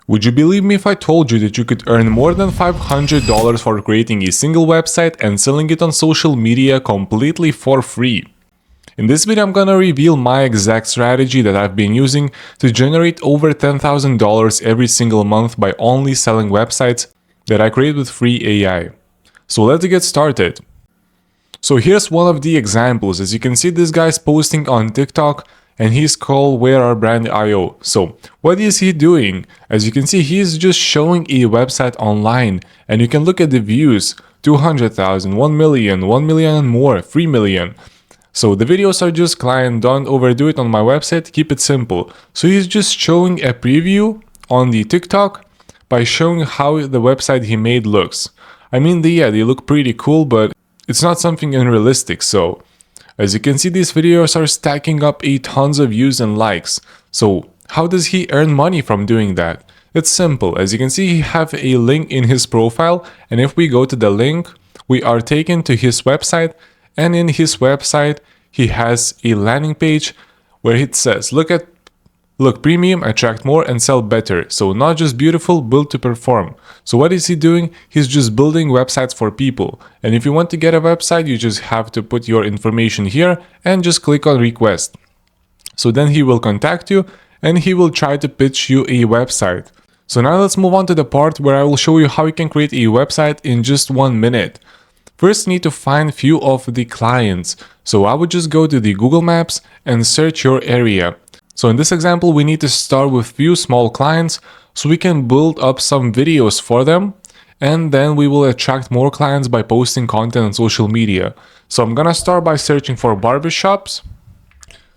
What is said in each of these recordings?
Would you believe me if I told you that you could earn more than $500 for creating a single website and selling it on social media completely for free? In this video, I'm gonna reveal my exact strategy that I've been using to generate over $10,000 every single month by only selling websites that I create with free AI. So let's get started. So here's one of the examples. As you can see, this guy's posting on TikTok and he's called WhereOurBrand.io. So what is he doing? As you can see, he's just showing a website online and you can look at the views: 200,000, 1 million, 1 million and more, 3 million. So the videos are just client, don't overdo it on my website, keep it simple. So he's just showing a preview on the TikTok by showing how the website he made looks. I mean, they look pretty cool, but it's not something unrealistic. So as you can see, these videos are stacking up tons of views and likes. So how does he earn money from doing that? It's simple. As you can see, he have a link in his profile, and if we go to the link, we are taken to his website, and in his website, he has a landing page where it says, Look premium, attract more, and sell better. So not just beautiful, built to perform. So what is he doing? He's just building websites for people. And if you want to get a website, you just have to put your information here and just click on request. So then he will contact you and he will try to pitch you a website. So now let's move on to the part where I will show you how you can create a website in just 1 minute. First, you need to find few of the clients. So I would just go to the Google Maps and search your area. So in this example, we need to start with few small clients so we can build up some videos for them, and then we will attract more clients by posting content on social media. So I'm gonna start by searching for barbershops.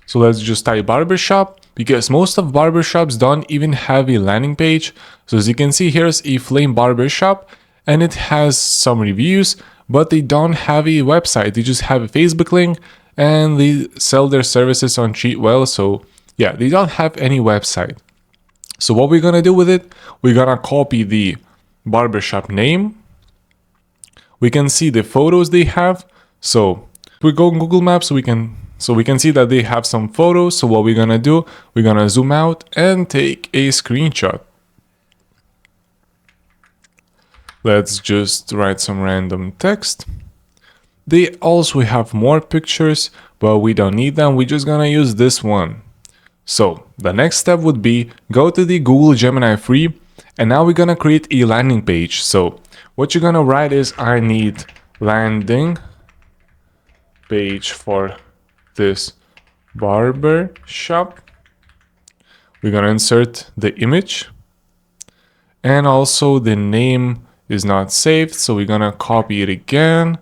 So let's just type barbershop, because most of barbershops don't even have a landing page. So as you can see, here's a flame barbershop and it has some reviews, but they don't have a website. They just have a Facebook link and they sell their services on Cheatwell. So yeah, they don't have any website. So what we're gonna do with it, we're gonna copy the barbershop name. We can see the photos they have. So if we go on Google Maps, we can see that they have some photos. So what we're gonna do, we're gonna zoom out and take a screenshot. Let's just write some random text. They also have more pictures, but we don't need them. We're just gonna use this one. So the next step would be go to the Google Gemini free, and now we're gonna create a landing page. So what you're gonna write is, I need landing page for this barber shop. We're gonna insert the image, and also the name is not saved, so we're gonna copy it again.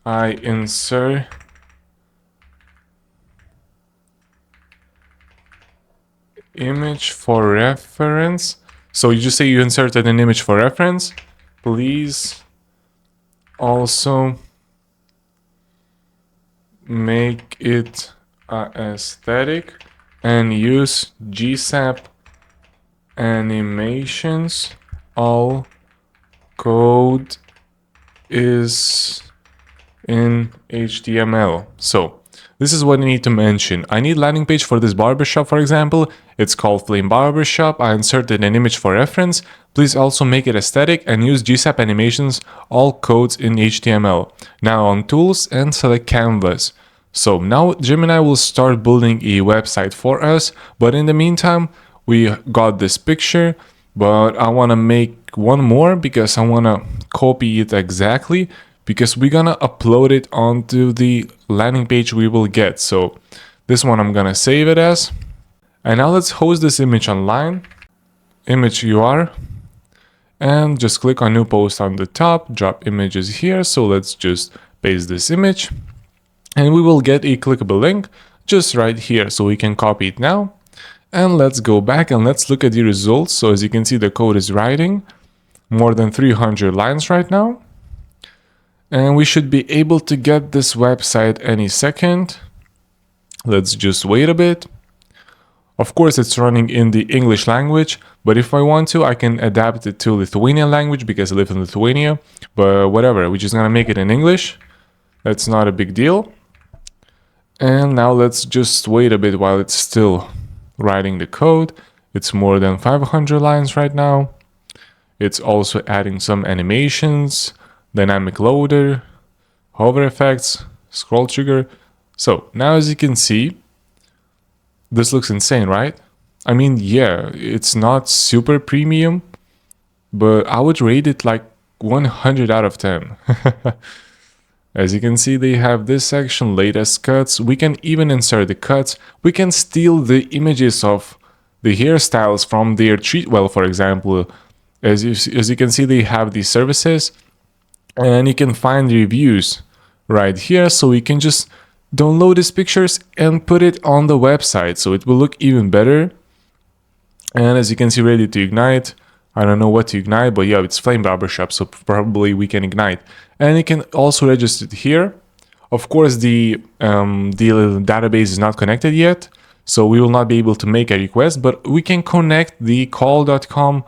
I insert image for reference. So you just say you inserted an image for reference. Please also make it aesthetic and use GSAP animations. All code is in HTML. So this is what I need to mention. I need landing page for this barbershop, for example. It's called Flame Barbershop. I inserted an image for reference. Please also make it aesthetic and use GSAP animations, all codes in HTML. Now on tools and select canvas. So now Gemini will start building a website for us. But in the meantime, we got this picture, but I want to make one more because I want to copy it exactly, because we're gonna upload it onto the landing page we will get. So this one I'm gonna save it as. And now let's host this image online. Image UR. And just click on new post on the top, drop images here. So let's just paste this image. And we will get a clickable link just right here. So we can copy it now. And let's go back and let's look at the results. So as you can see, the code is writing more than 300 lines right now. And we should be able to get this website any second. Let's just wait a bit. Of course, it's running in the English language, but if I want to, I can adapt it to Lithuanian language because I live in Lithuania. But whatever, we're just gonna make it in English. That's not a big deal. And now let's just wait a bit while it's still writing the code. It's more than 500 lines right now. It's also adding some animations, dynamic loader, hover effects, scroll trigger. So now as you can see, this looks insane, right? I mean, yeah, it's not super premium, but I would rate it like 100 out of 10. As you can see, they have this section, latest cuts. We can even insert the cuts. We can steal the images of the hairstyles from their treatwell, for example. As you can see, they have these services, and you can find the reviews right here. So we can just download these pictures and put it on the website, so it will look even better. And as you can see, ready to ignite. I don't know what to ignite, but yeah, it's Flame Barbershop, so probably we can ignite. And you can also register it here. Of course, the database is not connected yet, so we will not be able to make a request, but we can connect the call.com,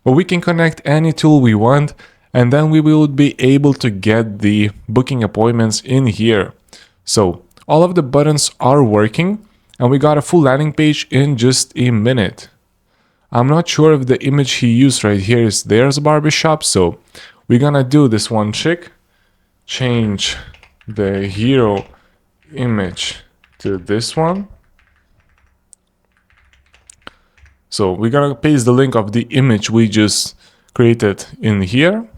or we can connect any tool we want, and then we will be able to get the booking appointments in here. So all of the buttons are working, and we got a full landing page in just a minute. I'm not sure if the image he used right here is theirs barbershop, so we're gonna do this one trick. Change the hero image to this one. So we're gonna paste the link of the image we just created in here.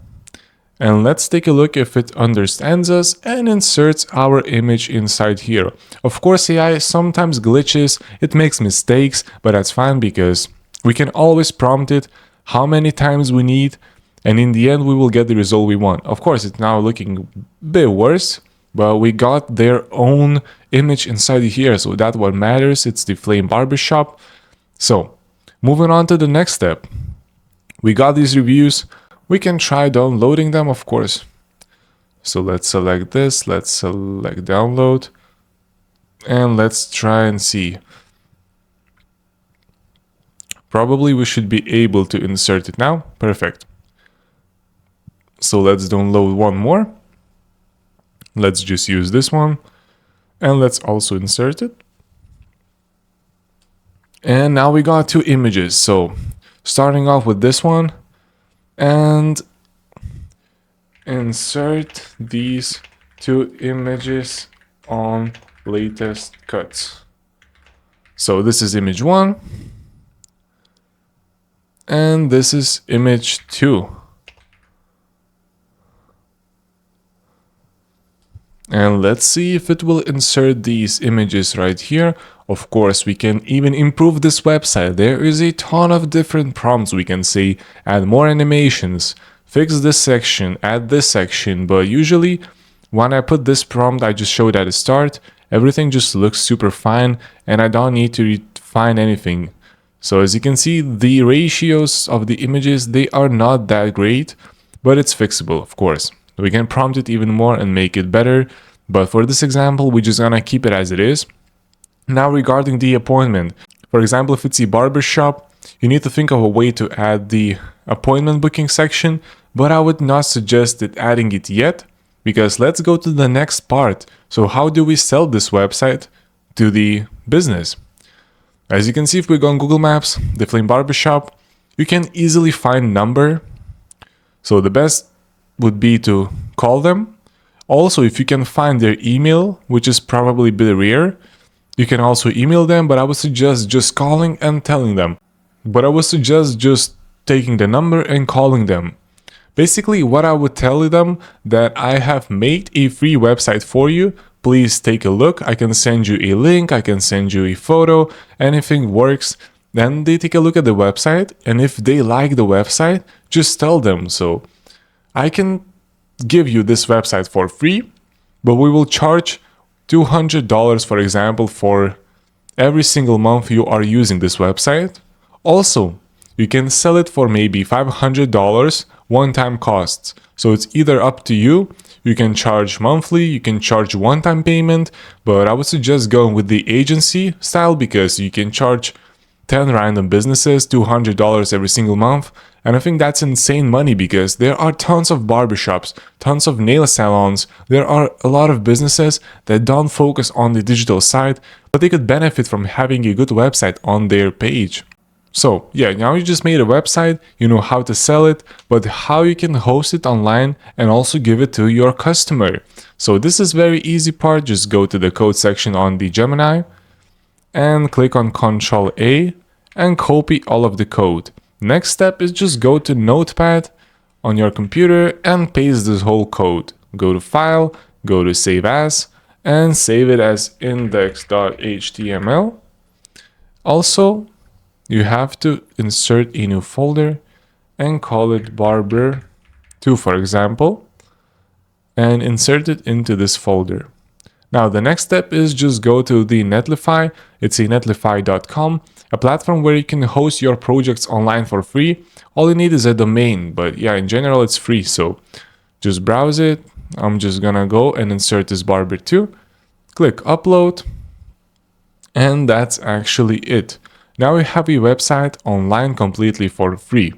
And let's take a look if it understands us and inserts our image inside here. Of course, AI sometimes glitches, it makes mistakes, but that's fine because we can always prompt it how many times we need, and in the end we will get the result we want. Of course, it's now looking a bit worse, but we got their own image inside here, so that's what matters. It's the Flame Barbershop. So, moving on to the next step. We got these reviews. We can try downloading them, of course. So let's select this, let's select download, and let's try and see. Probably we should be able to insert it now. Perfect. So let's download one more. Let's just use this one. And let's also insert it. And now we got two images. So starting off with this one. And insert these two images on latest cuts. So this is image 1. And this is image 2. And let's see if it will insert these images right here. Of course, we can even improve this website. There is a ton of different prompts we can say. Add more animations, fix this section, add this section. But usually, when I put this prompt I just showed at the start, everything just looks super fine and I don't need to refine anything. So as you can see, the ratios of the images, they are not that great, but it's fixable, of course. We can prompt it even more and make it better, but for this example, we're just gonna keep it as it is. Now regarding the appointment, for example, if it's a barbershop, you need to think of a way to add the appointment booking section, but I would not suggest adding it yet, because let's go to the next part. So how do we sell this website to the business? As you can see, if we go on Google Maps, the Flame Barbershop, you can easily find number. So the best would be to call them. Also, if you can find their email, which is probably a bit rare, you can also email them, but I would suggest just calling and telling them. But I would suggest just taking the number and calling them. Basically, what I would tell them that I have made a free website for you. Please take a look. I can send you a link. I can send you a photo. Anything works. Then they take a look at the website. And if they like the website, just tell them. So I can give you this website for free, but we will charge $200, for example, for every single month you are using this website. Also, you can sell it for maybe $500 one-time costs. So it's either up to you. You can charge monthly, you can charge one-time payment, but I would suggest going with the agency style because you can charge 10 random businesses $200 every single month. And I think that's insane money because there are tons of barbershops, tons of nail salons. There are a lot of businesses that don't focus on the digital side, but they could benefit from having a good website on their page. So yeah, now you just made a website, you know how to sell it, but how you can host it online and also give it to your customer. So this is very easy part. Just go to the code section on the Gemini and click on Ctrl A and copy all of the code. Next step is just go to Notepad on your computer and paste this whole code. Go to File, go to Save As, and save it as index.html. Also, you have to insert a new folder and call it barber2, for example, and insert it into this folder. Now, the next step is just go to the Netlify. It's a netlify.com, a platform where you can host your projects online for free. All you need is a domain, but yeah, in general, it's free. So just browse it. I'm just gonna go and insert this barber2, click upload, and that's actually it. Now we have a website online completely for free.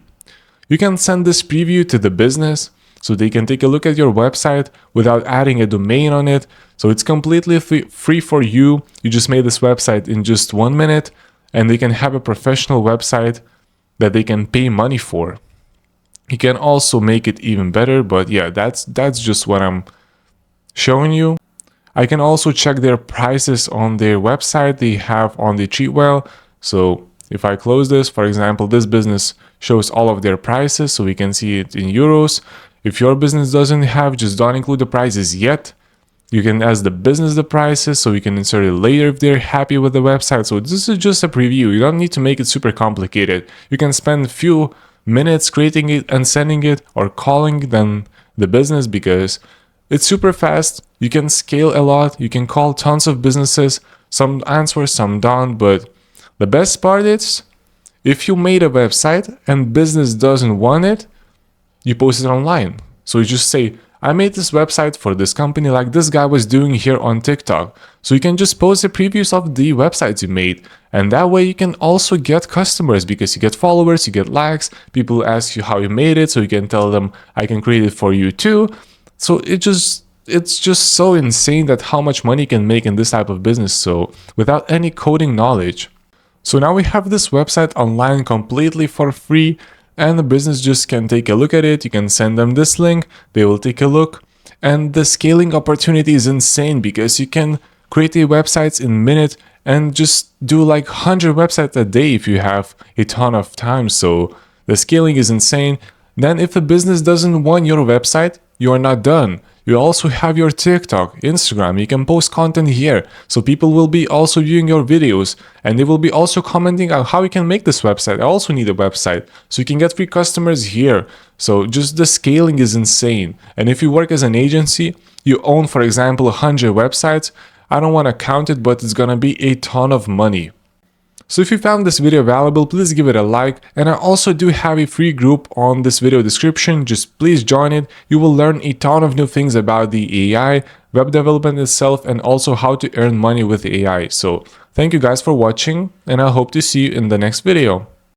You can send this preview to the business so they can take a look at your website without adding a domain on it. So it's completely free for you. You just made this website in just 1 minute and they can have a professional website that they can pay money for. You can also make it even better, but yeah, that's just what I'm showing you. I can also check their prices on their website they have on the Cheatwell. So if I close this, for example, this business shows all of their prices, so we can see it in euros. If your business doesn't have, just don't include the prices yet. You can ask the business the prices, so you can insert it later if they're happy with the website. So this is just a preview. You don't need to make it super complicated. You can spend a few minutes creating it and sending it or calling them the business because it's super fast. You can scale a lot. You can call tons of businesses. Some answer, some don't, but the best part is, if you made a website and business doesn't want it, you post it online. So you just say, I made this website for this company like this guy was doing here on TikTok. So you can just post the previews of the websites you made. And that way you can also get customers because you get followers, you get likes, people ask you how you made it. So you can tell them, I can create it for you too. So it's just so insane that how much money you can make in this type of business. So without any coding knowledge. So now we have this website online completely for free and the business just can take a look at it. You can send them this link, they will take a look. And the scaling opportunity is insane because you can create a websites in a minute and just do like 100 websites a day if you have a ton of time. So the scaling is insane. Then if the business doesn't want your website, you are not done. You also have your TikTok, Instagram, you can post content here. So people will be also viewing your videos and they will be also commenting on how you can make this website. I also need a website. So you can get free customers here. So just the scaling is insane. And if you work as an agency, you own, for example, 100 websites. I don't want to count it, but it's gonna be a ton of money. So if you found this video valuable, please give it a like, and I also do have a free group on this video description, just please join it. You will learn a ton of new things about the AI, web development itself, and also how to earn money with AI. So thank you guys for watching, and I hope to see you in the next video.